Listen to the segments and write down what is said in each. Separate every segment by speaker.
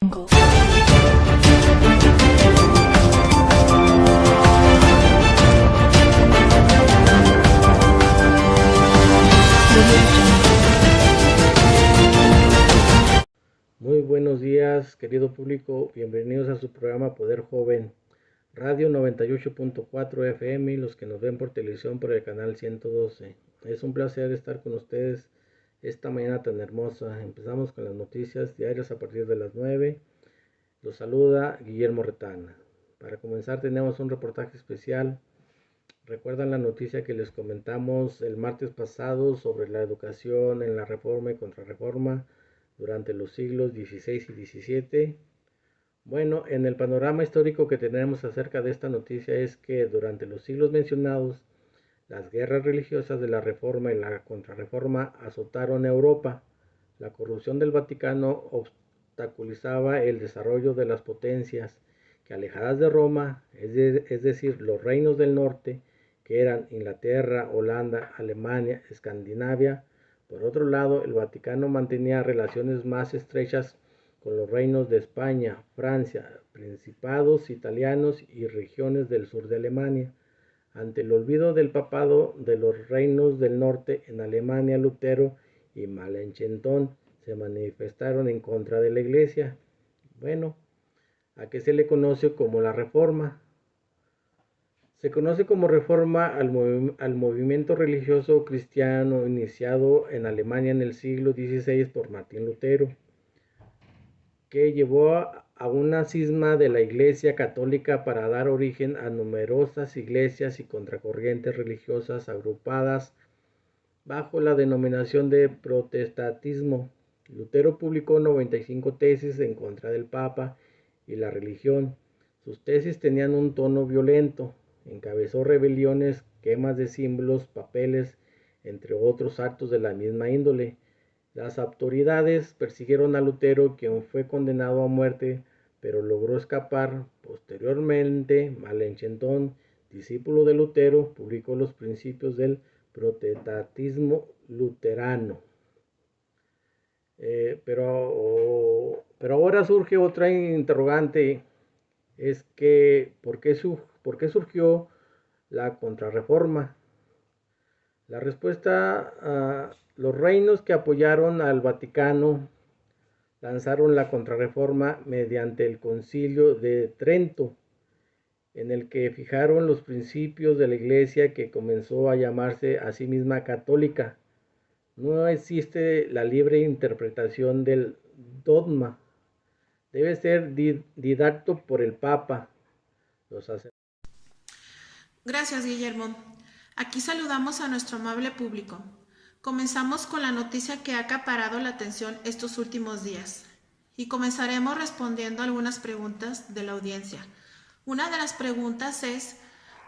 Speaker 1: Muy buenos días, querido público, bienvenidos a su programa Poder Joven, Radio 98.4 FM y los que nos ven por televisión por el canal 112. Es un placer estar con ustedes esta mañana tan hermosa. Empezamos con las noticias diarias a partir de las 9. Los saluda Guillermo Retana. Para comenzar tenemos un reportaje especial. ¿Recuerdan la noticia que les comentamos el martes pasado sobre la educación en la Reforma y Contrarreforma durante los siglos XVI y XVII? Bueno, en el panorama histórico que tenemos acerca de esta noticia es que durante los siglos mencionados, las guerras religiosas de la Reforma y la Contrarreforma azotaron a Europa. La corrupción del Vaticano obstaculizaba el desarrollo de las potencias que, alejadas de Roma, es decir, los reinos del norte, que eran Inglaterra, Holanda, Alemania, Escandinavia. Por otro lado, el Vaticano mantenía relaciones más estrechas con los reinos de España, Francia, principados italianos y regiones del sur de Alemania. Ante el olvido del papado de los reinos del norte, en Alemania Lutero y Melanchthon se manifestaron en contra de la Iglesia. Bueno, ¿a qué se le conoce como la Reforma? Se conoce como reforma al movimiento religioso cristiano iniciado en Alemania en el siglo XVI por Martín Lutero, que llevó a una cisma de la Iglesia católica para dar origen a numerosas iglesias y contracorrientes religiosas agrupadas bajo la denominación de protestantismo. Lutero publicó 95 tesis en contra del Papa y la religión. Sus tesis tenían un tono violento. Encabezó rebeliones, quemas de símbolos, papeles, entre otros actos de la misma índole. Las autoridades persiguieron a Lutero, quien fue condenado a muerte, pero logró escapar. Posteriormente, Melanchthon, discípulo de Lutero, publicó los principios del protestantismo luterano. Pero ahora surge otra interrogante, es que ¿por qué surgió la Contrarreforma? La respuesta: los reinos que apoyaron al Vaticano lanzaron la Contrarreforma mediante el Concilio de Trento, en el que fijaron los principios de la Iglesia, que comenzó a llamarse a sí misma católica. No existe la libre interpretación del dogma. Debe ser dictado por el Papa.
Speaker 2: Gracias, Guillermo. Aquí saludamos a nuestro amable público. Comenzamos con la noticia que ha acaparado la atención estos últimos días y comenzaremos respondiendo algunas preguntas de la audiencia. Una de las preguntas es: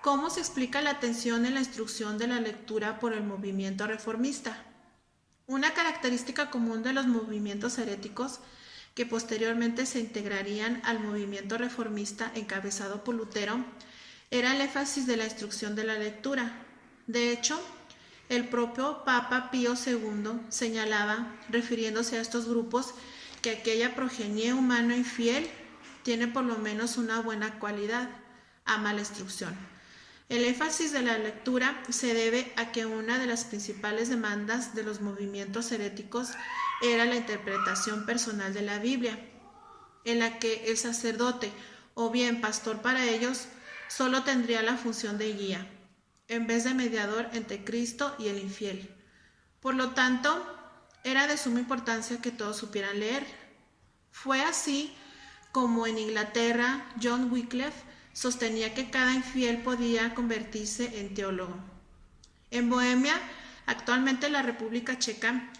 Speaker 2: ¿cómo se explica la atención en la instrucción de la lectura por el movimiento reformista? Una característica común de los movimientos heréticos que posteriormente se integrarían al movimiento reformista encabezado por Lutero era el énfasis de la instrucción de la lectura. De hecho, el propio Papa Pío II señalaba, refiriéndose a estos grupos, que aquella progenie humana infiel tiene por lo menos una buena cualidad: ama la instrucción. El énfasis de la lectura se debe a que una de las principales demandas de los movimientos heréticos era la interpretación personal de la Biblia, en la que el sacerdote o bien pastor para ellos solo tendría la función de guía, en vez de mediador entre Cristo y el infiel. Por lo tanto, era de suma importancia que todos supieran leer. Fue así como en Inglaterra John Wycliffe sostenía que cada infiel podía convertirse en teólogo. En Bohemia, actualmente la República Checa,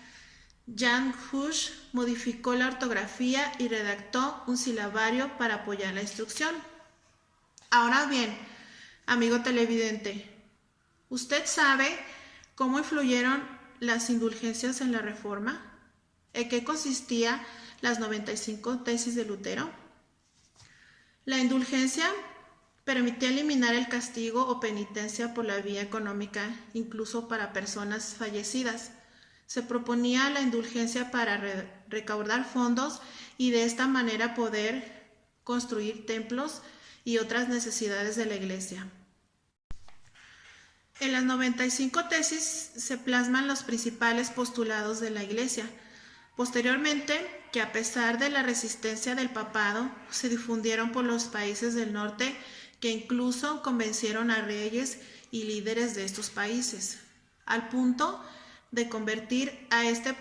Speaker 2: Jan Hus modificó la ortografía y redactó un silabario para apoyar la instrucción. Ahora bien, amigo televidente, ¿usted sabe cómo influyeron las indulgencias en la Reforma? ¿En qué consistían las 95 tesis de Lutero? La indulgencia permitía eliminar el castigo o penitencia por la vía económica, incluso para personas fallecidas. Se proponía la indulgencia para recaudar fondos y de esta manera poder construir templos y otras necesidades de la iglesia. En las 95 tesis se plasman los principales postulados de la iglesia. Posteriormente, que a pesar de la resistencia del papado, se difundieron por los países del norte, que incluso convencieron a reyes y líderes de estos países, al punto de convertir a este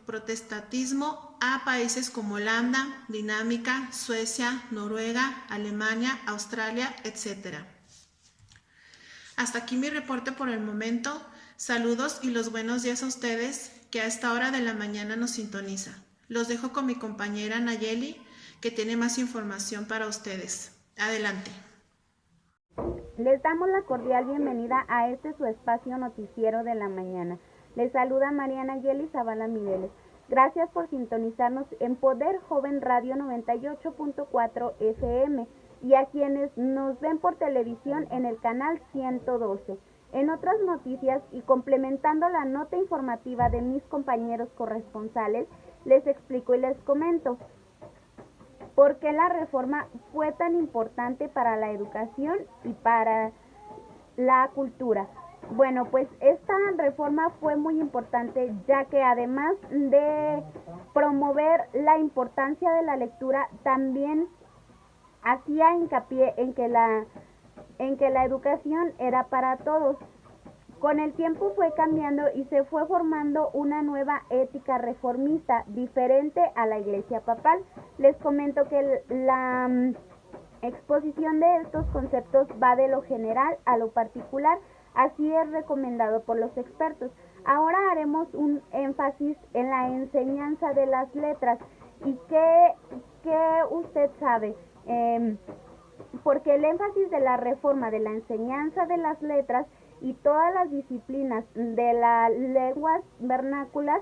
Speaker 2: protestantismo a países como Holanda, Dinamarca, Suecia, Noruega, Alemania, Australia, etc. Hasta aquí mi reporte por el momento. Saludos y los buenos días a ustedes que a esta hora de la mañana nos sintoniza. Los dejo con mi compañera Nayeli, que tiene más información para ustedes. Adelante.
Speaker 3: Les damos la cordial bienvenida a este su espacio noticiero de la mañana. Les saluda Mariana Nayeli Zavala Mireles. Gracias por sintonizarnos en Poder Joven Radio 98.4 FM y a quienes nos ven por televisión en el canal 112. En otras noticias y complementando la nota informativa de mis compañeros corresponsales, les explico y les comento por qué la reforma fue tan importante para la educación y para la cultura. Bueno, pues esta reforma fue muy importante, ya que además de promover la importancia de la lectura, también hacía hincapié en que la educación era para todos. Con el tiempo fue cambiando y se fue formando una nueva ética reformista, diferente a la Iglesia Papal. Les comento que la exposición de estos conceptos va de lo general a lo particular, así es recomendado por los expertos. Ahora haremos un énfasis en la enseñanza de las letras. ¿Y qué usted sabe? Porque el énfasis de la reforma de la enseñanza de las letras y todas las disciplinas de las lenguas vernáculas,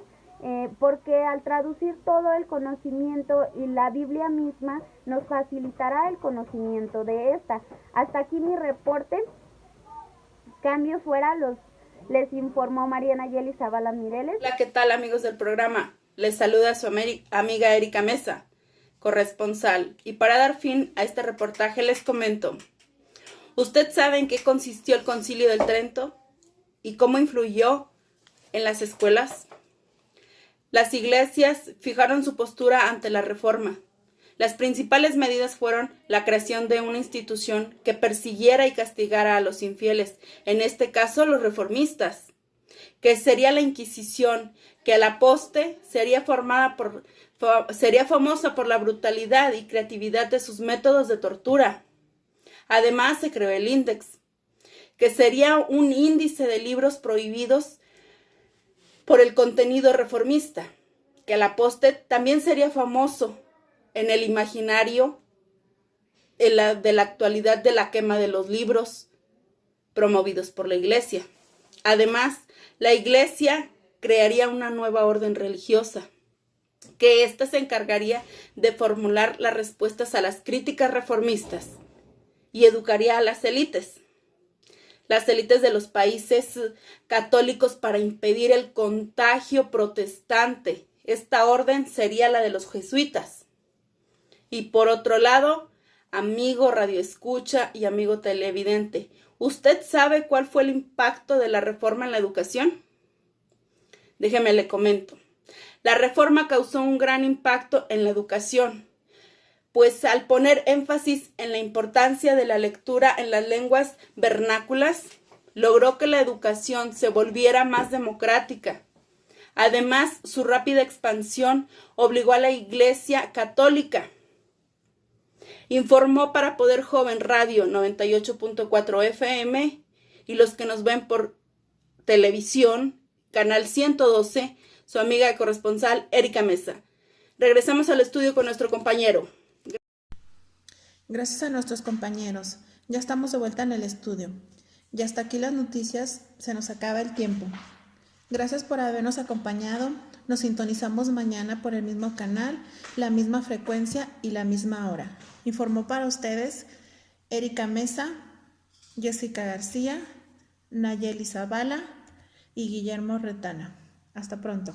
Speaker 3: porque al traducir todo el conocimiento y la Biblia misma nos facilitará el conocimiento de esta. Hasta aquí mi reporte. Cambio fuera, les informó Mariana Nayeli Zavala Mireles.
Speaker 4: Hola, ¿qué tal, amigos del programa? Les saluda su amiga Erika Mesa, corresponsal. Y para dar fin a este reportaje les comento. ¿Usted sabe en qué consistió el Concilio del Trento y cómo influyó en las escuelas? Las iglesias fijaron su postura ante la reforma. Las principales medidas fueron la creación de una institución que persiguiera y castigara a los infieles, en este caso los reformistas, que sería la Inquisición, que a la poste sería famosa por la brutalidad y creatividad de sus métodos de tortura. Además, se creó el Índex, que sería un índice de libros prohibidos por el contenido reformista, que a la poste también sería famoso en el imaginario de la actualidad de la quema de los libros promovidos por la Iglesia. Además, la Iglesia crearía una nueva orden religiosa, que ésta se encargaría de formular las respuestas a las críticas reformistas y educaría a las élites de los países católicos para impedir el contagio protestante. Esta orden sería la de los jesuitas. Y por otro lado, amigo radioescucha y amigo televidente, ¿usted sabe cuál fue el impacto de la reforma en la educación? Déjeme le comento. La reforma causó un gran impacto en la educación, pues al poner énfasis en la importancia de la lectura en las lenguas vernáculas, logró que la educación se volviera más democrática. Además, su rápida expansión obligó a la Iglesia Católica. Informó para Poder Joven Radio 98.4 FM y los que nos ven por televisión, canal 112, su amiga y corresponsal Erika Mesa. Regresamos al estudio con nuestro compañero.
Speaker 2: Gracias a nuestros compañeros. Ya estamos de vuelta en el estudio. Y hasta aquí las noticias, se nos acaba el tiempo. Gracias por habernos acompañado. Nos sintonizamos mañana por el mismo canal, la misma frecuencia y la misma hora. Informó para ustedes Erika Mesa, Jessica García, Nayeli Zavala y Guillermo Retana. Hasta pronto.